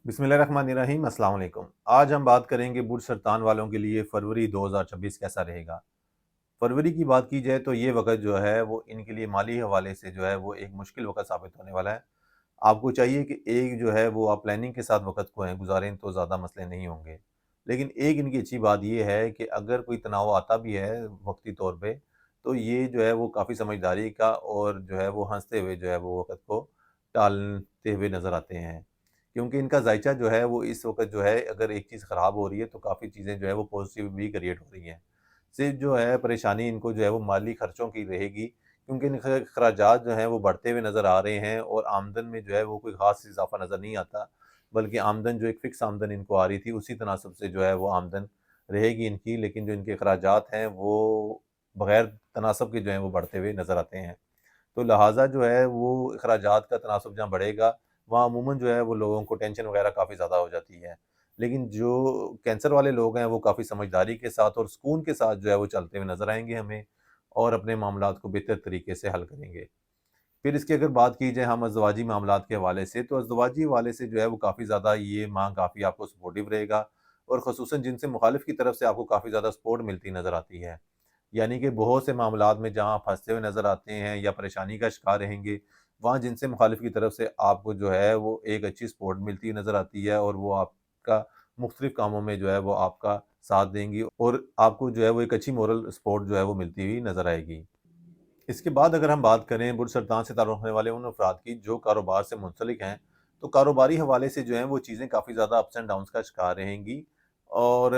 बिस्मिल्लाहिर्रहमानिर्रहीम, अस्सलाम वालेकुम। आज हम बात करेंगे बुर्ज सरतान वालों के लिए फरवरी 2026 कैसा रहेगा। फरवरी की बात की जाए तो ये वक़्त जो है वो इनके लिए माली हवाले से जो है वो एक मुश्किल वक़्त साबित होने वाला है। आपको चाहिए कि एक जो है वो आप प्लानिंग के साथ वक़्त को गुज़ारें तो ज़्यादा मसले नहीं होंगे। लेकिन एक इनकी अच्छी बात ये है कि अगर कोई तनाव आता भी है वक़्ती तौर पे, तो ये जो है वो काफ़ी समझदारी का और जो है वो हँसते हुए जो है वो वक़्त को टालते हुए नज़र आते हैं। क्योंकि इनका ज़ायचा जो है वो इस वक़्त जो है अगर एक चीज़ ख़राब हो रही है तो काफ़ी चीज़ें जो है वो पॉज़िटिव भी क्रिएट हो रही हैं। सिर्फ़ जो है परेशानी इनको जो है वो माली खर्चों की रहेगी, क्योंकि इनके अखराजात जो हैं वो बढ़ते हुए नज़र आ रहे हैं और आमदन में जो है वो कोई ख़ास इज़ाफ़ा नज़र नहीं आता, बल्कि आमदन जो एक फ़िक्स आमदन इनको आ रही थी उसी तनासब से जो है वो आमदन रहेगी इनकी, लेकिन जो इनके अखराजात हैं वो बग़ैर तनासब के जो हैं वो बढ़ते हुए नज़र आते हैं। तो लिहाज़ा जो है वो अखराजात का तनासब जहाँ बढ़ेगा, वहाँ अमूमन जो है वो लोगों को टेंशन वग़ैरह काफ़ी ज़्यादा हो जाती है। लेकिन जो कैंसर वाले लोग हैं वो काफ़ी समझदारी के साथ और सुकून के साथ जो है वो चलते हुए नज़र आएँगे हमें और अपने मामलात को बेहतर तरीके से हल करेंगे। फिर इसकी अगर बात की जाए हम अज़दवाजी मामलात के हवाले से, तो अज़दवाजी हवाले से जो है वो काफ़ी ज़्यादा ये माह काफ़ी आपको सपोर्टिव रहेगा और ख़ुसूसन जिनसे मुखालिफ की तरफ से आपको काफ़ी ज़्यादा सपोर्ट मिलती नज़र आती है। यानी कि बहुत से मामलात में जहाँ आप फँसते हुए नज़र आते हैं या परेशानी का शिकार रहेंगे, वहाँ जिनसे मुखालिफ की तरफ से आपको जो है वो एक अच्छी सपोर्ट मिलती हुई नज़र आती है और वो आपका मुख्तलिफ़ कामों में जो है वो आपका साथ देंगी और आपको जो है वो एक अच्छी मोरल सपोर्ट जो है वो मिलती हुई नज़र आएगी। इसके बाद अगर हम बात करें बुर्ज सरतान से ताल्लुक़ रखने वाले उन अफ़राद की जो कारोबार से मुंसलिक हैं, तो कारोबारी हवाले से जो है वो चीज़ें काफ़ी ज़्यादा अप्स एंड डाउन्स का शिकार रहेंगी और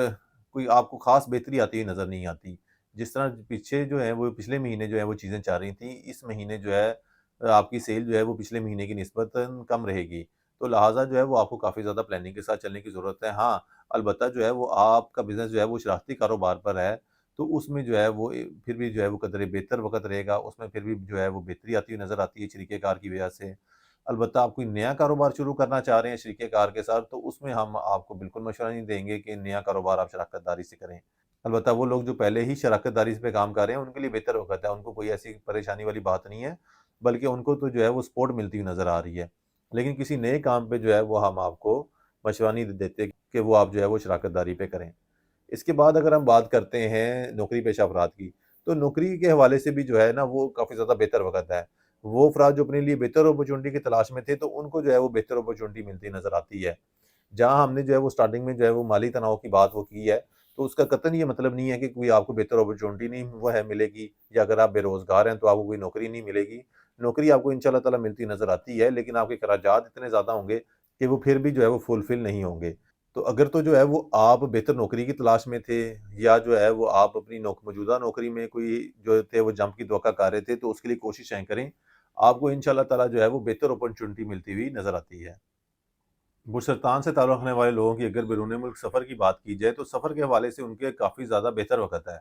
कोई आपको ख़ास बेहतरी आती हुई नज़र नहीं आती। जिस तरह पीछे जो है वो पिछले महीने जो है वो चीज़ें चल रही थी, इस महीने जो है आपकी सेल जो है वो पिछले महीने की निस्बतन कम रहेगी। तो लिहाज़ा जो है वो आपको काफ़ी ज़्यादा प्लानिंग के साथ चलने की ज़रूरत है। हाँ, अलबत्ता जो है वो आपका बिज़नेस जो है वो शरारती कारोबार पर है, तो उसमें जो है वो फिर भी जो है वो कदरे बेहतर वक़्त रहेगा, उसमें फिर भी जो है वो बेहतरी आती हुई नज़र आती है शरीके-कार की वजह से। अलबत्ता आप कोई नया कारोबार शुरू करना चाह रहे हैं शरीके-कार के साथ, तो उसमें हम आपको बिल्कुल मशवरा नहीं देंगे कि नया कारोबार आप शराकत दारी से करें। अलबत्ता वो लोग जो पहले ही शराकत दारी पे काम कर रहे हैं, उनके लिए बेहतर वक़्त है, उनको कोई ऐसी परेशानी वाली बात नहीं है, बल्कि उनको तो जो है वो सपोर्ट मिलती हुई नज़र आ रही है। लेकिन किसी नए काम पे जो है वो हम आपको मशवरा नहीं देते कि वो आप जो है वो शराकत दारी पे करें। इसके बाद अगर हम बात करते हैं नौकरी पेशा अफ़राद की, तो नौकरी के हवाले से भी जो है ना वो काफ़ी ज़्यादा बेहतर वक़्त है। वो अफ़राद जो अपने लिए बेहतर अपॉर्च्युनिटी की तलाश में थे, तो उनको जो है वो बेहतर अपॉर्च्युनिटी मिलती नज़र आती है। जहाँ हमने जो है वो स्टार्टिंग में जो है वो माली तनाव की बात वो की है, तो उसका कतई ये मतलब नहीं है कि कोई आपको बेहतर अपॉर्च्युनिटी नहीं वो है मिलेगी या अगर आप बेरोज़गार हैं तो आपको कोई नौकरी नहीं मिलेगी। नौकरी आपको इंशाअल्लाह ताला मिलती नज़र आती है, लेकिन आपके खर्चात इतने ज़्यादा होंगे कि वो फिर भी जो है वो फुलफ़िल नहीं होंगे। तो अगर तो जो है वो आप बेहतर नौकरी की तलाश में थे या जो है वो आप अपनी मौजूदा नौकरी में कोई जो थे वो जंप की तवक्का कर रहे थे, तो उसके लिए कोशिशें करें। आपको इंशाअल्लाह ताला जो है वो बेहतर अपॉर्च्युनिटी मिलती हुई नज़र आती है। बुरसल्तान से ताल्लुक़ रखने वाले लोगों की अगर बैरून मुल्क सफ़र की बात की जाए, तो सफ़र के हवाले से उनके काफ़ी ज़्यादा बेहतर वक़्त है।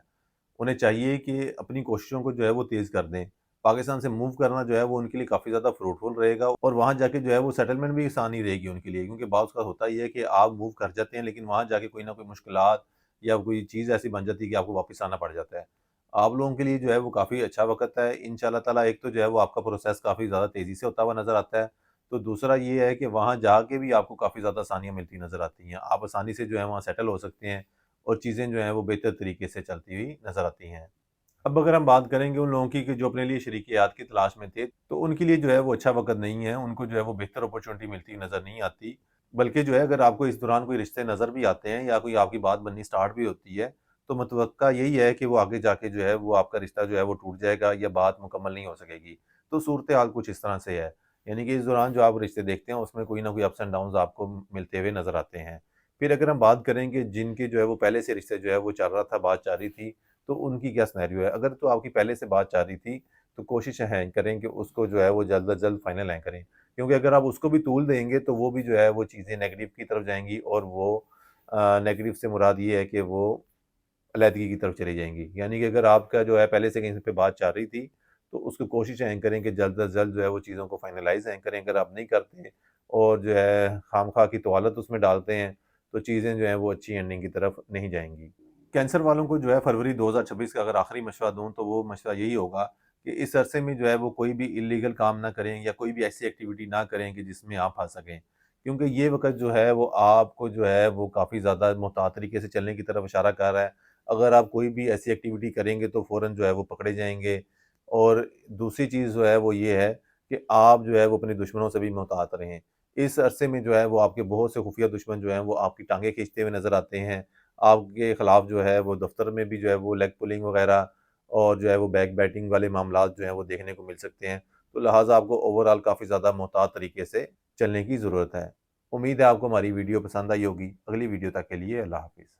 उन्हें चाहिए कि अपनी कोशिशों को जो है वो तेज़ कर दें। पाकिस्तान से मूव करना जो है वो उनके लिए काफ़ी ज़्यादा फ्रूटफुल रहेगा और वहाँ जाके जो है वो सेटलमेंट भी आसानी रहेगी उनके लिए, क्योंकि बाज़ औक़ात होता ये है कि आप मूव कर जाते हैं, लेकिन वहाँ जाके कोई ना कोई मुश्किलात या कोई चीज़ ऐसी बन जाती है कि आपको वापस आना पड़ जाता है। आप लोगों के लिए जो है वो काफ़ी अच्छा वक़्त है। इंशाअल्लाह ताला एक तो जो है वो आपका प्रोसेस काफ़ी ज़्यादा तेज़ी से होता हुआ नज़र आता है। तो दूसरा ये है कि वहाँ जाके भी आपको काफ़ी ज़्यादा आसानियाँ मिलती नज़र आती हैं। आप आसानी से जो है वहाँ सेटल हो सकते हैं और चीज़ें जो हैं वो बेहतर तरीके से चलती हुई नज़र आती हैं। अब अगर हम बात करेंगे उन लोगों की कि जो अपने लिए शरीकियात की तलाश में थे, तो उनके लिए जो है वो अच्छा वक़्त नहीं है, उनको जो है वो बेहतर अपॉर्च्युनिटी मिलती नज़र नहीं आती। बल्कि जो है अगर आपको इस दौरान कोई रिश्ते नज़र भी आते हैं या कोई आपकी बात बननी स्टार्ट भी होती है, तो मतवक्का यही है कि वो आगे जाके जो है वो आपका रिश्ता जो है वो टूट जाएगा या बात मुकम्मल नहीं हो सकेगी। तो सूरत-ए-हाल कुछ इस तरह से है। यानी कि इस दौरान जो आप रिश्ते देखते हैं उसमें कोई ना कोई अप्स एंड डाउन्स आपको मिलते हुए नज़र आते हैं। फिर अगर हम बात करें कि जिनके जो है वो पहले से रिश्ते जो है वो चल रहा था, बात जारी थी, तो उनकी क्या सिनेरियो है? अगर तो आपकी पहले से बात जारी थी, तो कोशिश है करें कि उसको जो है वो जल्द अज़ जल्द फाइनल करें। क्योंकि अगर आप उसको भी तूल देंगे, तो वो भी जो है वो चीज़ें नेगेटिव की तरफ जाएँगी और वो नेगेटिव से मुराद ये है कि वो अलहदगी की तरफ चली जाएँगी। यानी कि अगर आपका जो है पहले से कहीं पे बात चल रही थी, तो उसको कोशिश करें कि जल्द अज़ जल्द जो है वो चीज़ों को फाइनलाइज़ करें। अगर आप नहीं करते और जो है खामख़ा की तौलत उसमें डालते हैं, तो चीज़ें जो हैं वो अच्छी एंडिंग की तरफ नहीं जाएँगी। कैंसर वालों को जो है फरवरी 2026 का अगर आखिरी मशवरा दूँ, तो वो मशवरा यही होगा कि इस अरसे में जो है वो कोई भी इल्लीगल काम ना करें या कोई भी ऐसी एक्टिविटी ना करें कि जिसमें आप फँस सकें। क्योंकि ये वक़्त जो है वो आपको जो है वो काफ़ी ज़्यादा मुहतात तरीके से चलने की तरफ इशारा कर रहा है। अगर आप कोई भी ऐसी एक्टिविटी करेंगे तो फ़ौरन जो है वो पकड़े जाएँगे। और दूसरी चीज़ जो है वो ये है कि आप जो है वो अपने दुश्मनों से भी मुहतात रहें। इस अरसे में जो है वो आपके बहुत से खुफिया दुश्मन जो हैं वो आपकी टाँगें खींचते हुए नज़र आते हैं। आपके खिलाफ जो है वो दफ़्तर में भी जो है वो लेग पुलिंग वग़ैरह और जो है वो बैक बाइटिंग वाले मामलात जो हैं वो देखने को मिल सकते हैं। तो लिहाज़ा आपको ओवरऑल काफ़ी ज़्यादा मुहतात तरीके से चलने की ज़रूरत है। उम्मीद है आपको हमारी वीडियो पसंद आई होगी। अगली वीडियो तक के लिए अल्लाह हाफ़िज़।